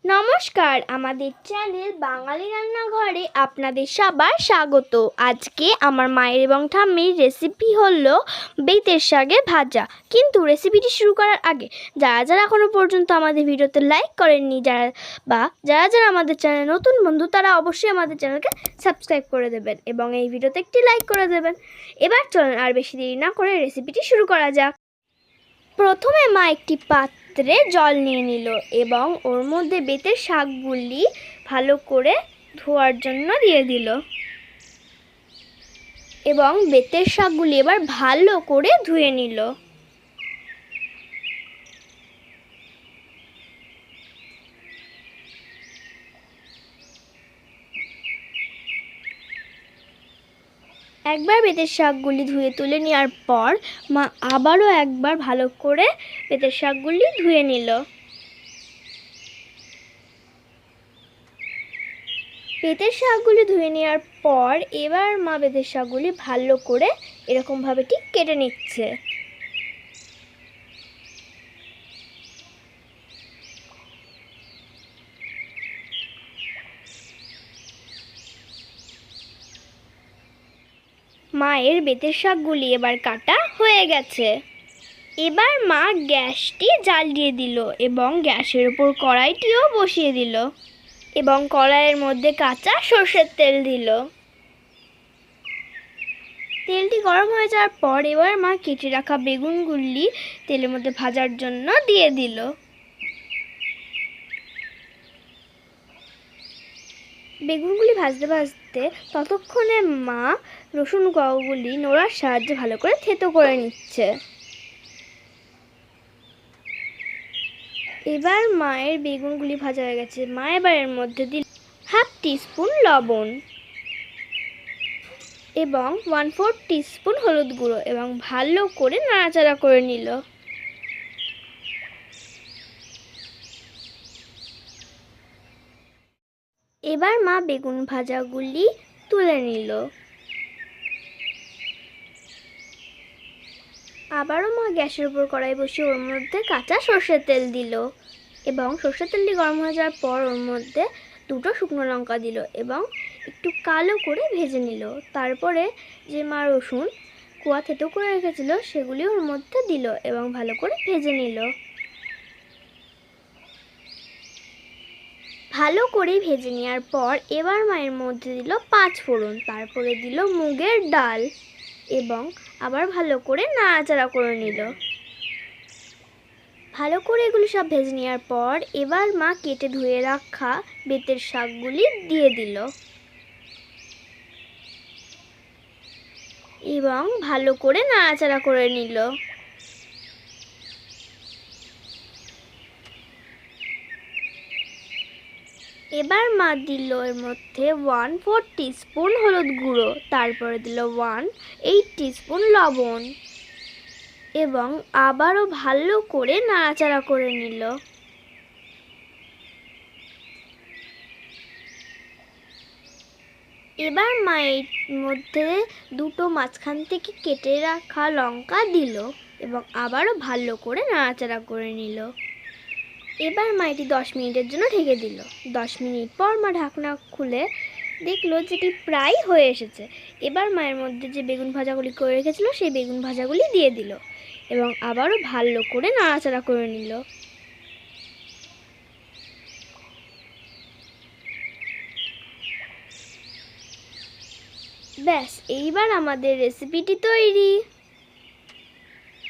নমস্কার, আমাদের চ্যানেল বাঙালি রান্নাঘরে আপনাদের সবার স্বাগত। আজকে আমার মায়ের এবং ঠাম্মির রেসিপি হলো বেতের শাকের ভাজা। কিন্তু রেসিপিটি শুরু করার আগে যারা যারা এখনও পর্যন্ত আমাদের ভিডিওতে লাইক করেননি, যারা যারা আমাদের চ্যানেল নতুন বন্ধু, তারা অবশ্যই আমাদের চ্যানেলকে সাবস্ক্রাইব করে দেবেন এবং এই ভিডিওতে একটি লাইক করে দেবেন। এবার চলুন আর বেশি দেরি না করে রেসিপিটি শুরু করা যাক। প্রথমে মা একটি পাত্রে জল নিয়ে নিল এবং ওর মধ্যে বেতের শাকগুলি ভালো করে ধোয়ার জন্য দিয়ে দিল এবং বেতের শাকগুলি এবার ভালো করে ধুয়ে নিল। একবার বেতের শাকগুলি ধুয়ে তুলে নেওয়ার পর মা আবারও একবার ভালো করে বেতের শাকগুলি ধুয়ে নিল। বেতের শাকগুলি ধুয়ে নেওয়ার পর এবার মা বেতের শাকগুলি ভালো করে এরকমভাবে ঠিক কেটে নিচ্ছে। মায়ের বেতের শাকগুলি এবার কাটা হয়ে গেছে। এবার মা গ্যাসটি জ্বালিয়ে দিল এবং গ্যাসের উপর কড়াইটিও বসিয়ে দিল এবং কড়াইয়ের মধ্যে কাঁচা সর্ষের তেল দিল। তেলটি গরম হয়ে যাওয়ার পর এবার মা কেটে রাখা বেগুনগুলি তেলের মধ্যে ভাজার জন্য দিয়ে দিল। বেগুনগুলি ভাজতে ভাজতে ততক্ষণে মা রসুন কোয়াগুলি নোড়ার সাহায্যে ভালো করে থেতো করে নিচ্ছে। এবার মায়ের বেগুনগুলি ভাজা হয়ে গেছে। মা এবার এর মধ্যে দিল হাফ টিস্পুন লবণ এবং 1/4 টিস্পুন হলুদ গুঁড়ো এবং ভালো করে নাড়াচাড়া করে নিল। এবার মা বেগুন ভাজাগুলি তুলে নিল। আবারও মা গ্যাসের উপর কড়াই বসিয়ে ওর মধ্যে কাঁচা সর্ষের তেল দিল এবং সর্ষের তেলটি গরম হয়ে যাওয়ার পর ওর মধ্যে 2টো শুকনো লঙ্কা দিল এবং একটু কালো করে ভেজে নিল। তারপরে যে মা রসুন কোয়া থেতো করে রেখেছিল সেগুলি ওর মধ্যে দিল এবং ভালো করে ভেজে নিল। ভালো করে ভেজে নেওয়ার পর এবার মায়ের মধ্যে দিল 5 ফোড়ন, তারপরে দিল মুগের ডাল এবং আবার ভালো করে নাড়াচাড়া করে নিল। ভালো করে এগুলো সব ভেজে নেওয়ার পর এবার মা কেটে ধুয়ে রাখা বেতের শাকগুলি দিয়ে দিল এবং ভালো করে নাড়াচাড়া করে নিল। এবার মা দিল এর মধ্যে 1/4 টিস্পুন হলুদ গুঁড়ো, তারপরে দিল 1/8 টিস্পুন লবণ এবং আবারও ভালো করে নাড়াচাড়া করে নিল। এবার মায়ের মধ্যে 2টো মাঝখান থেকে কেটে রাখা লঙ্কা দিল এবং আবারও ভালো করে নাড়াচাড়া করে নিল। এবার মা এটি 10 মিনিটের জন্য ঢেকে দিল। 10 মিনিট পর মা ঢাকনা খুলে দেখলো যেটি প্রায় হয়ে এসেছে। এবার মায়ের মধ্যে যে বেগুন ভাজাগুলি করে রেখেছিল সেই বেগুন ভাজাগুলি দিয়ে দিল এবং আবারও ভালো করে নাড়াচাড়া করে নিল। ব্যাস, এইবার আমাদের রেসিপিটি তৈরি।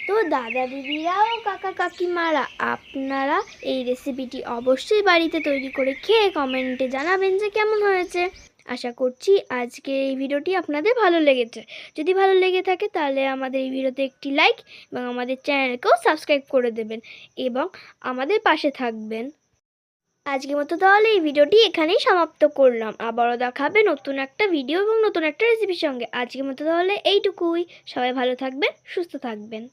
তো দাদা দিদিরা ও কাকা কাকিমারা, আপনারা এই রেসিপিটি অবশ্যই বাড়িতে তৈরি করে খেয়ে কমেন্টে জানাবেন যে কেমন হয়েছে। আশা করছি আজকের এই ভিডিওটি আপনাদের ভালো লেগেছে। যদি ভালো লেগে থাকে তাহলে আমাদের এই ভিডিওতে একটি লাইক এবং আমাদের চ্যানেলকেও সাবস্ক্রাইব করে দেবেন এবং আমাদের পাশে থাকবেন। আজকের মতো তাহলে এই ভিডিওটি এখানেই সমাপ্ত করলাম। আবারও দেখা হবে নতুন একটা ভিডিও এবং নতুন একটা রেসিপির সঙ্গে। আজকের মতো তাহলে এইটুকুই। সবাই ভালো থাকবেন, সুস্থ থাকবেন।